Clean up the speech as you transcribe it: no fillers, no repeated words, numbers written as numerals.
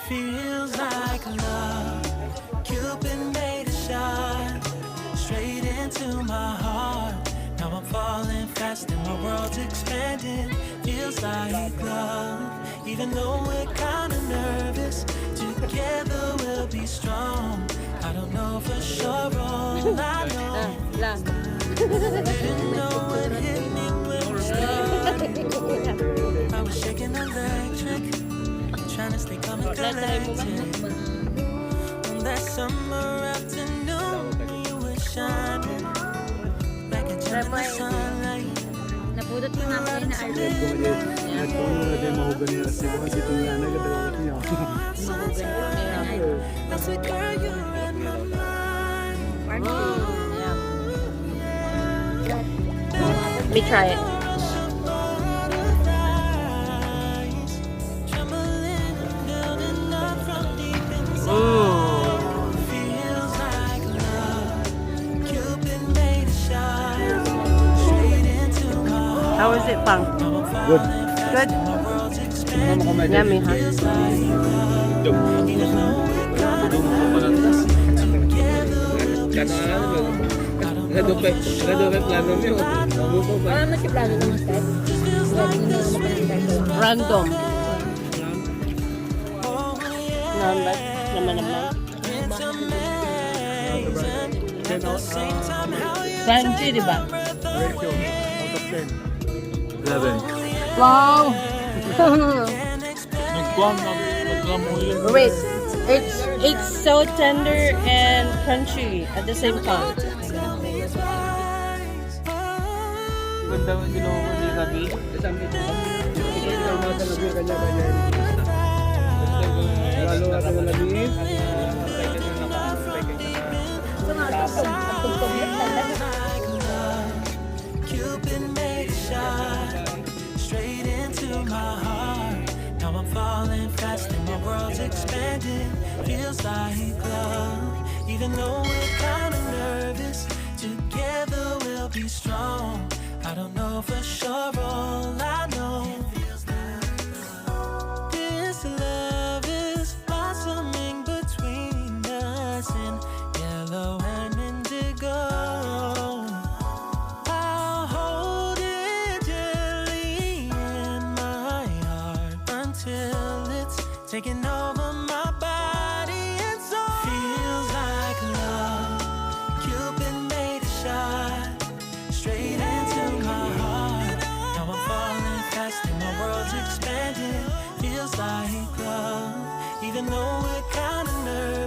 Feels like love. Cupid made a shot straight into my heart. Now I'm falling fast and my world's expanding. Feels like love. Even though we're kinda nervous, together we'll be strong. I don't know for sure, all I know. Didn't know what hit me when we started. I was shaking electric, trying to stay calm and collected. On that summer afternoon, you were shining like a gem in the sunlight. Napudot mo na kayo na Arvin. I said, girl, you're in my mind. Let me try it. Feels like love. Cupid made a shot straight into my heart. How is it, Pang? Good. Good? Yummy, huh? Random. Naman. Crunchy, di ba? Ratio, out of 10. 11. Wow! Wait, it's so tender and crunchy at the same time. Ganda ang ginawa ko ni Gabi. Kasama ito. Hindi ko mata na biya kanya-kanya. Lalo at ang labis. Cupid made a shot straight into my heart. Now I'm falling fast and my world's expanding. Feels like love. Even though we're kinda nervous, together we'll be strong. I don't know for sure, all I know. This love is blossoming between us in yellow and indigo. I'll hold it gently in my heart until it's taking over my body and soul. Feels like love. Cupid made a shot straight into my heart. Now I'm falling fast and my world's expanding. Feels like love. Even though we're kinda nervous,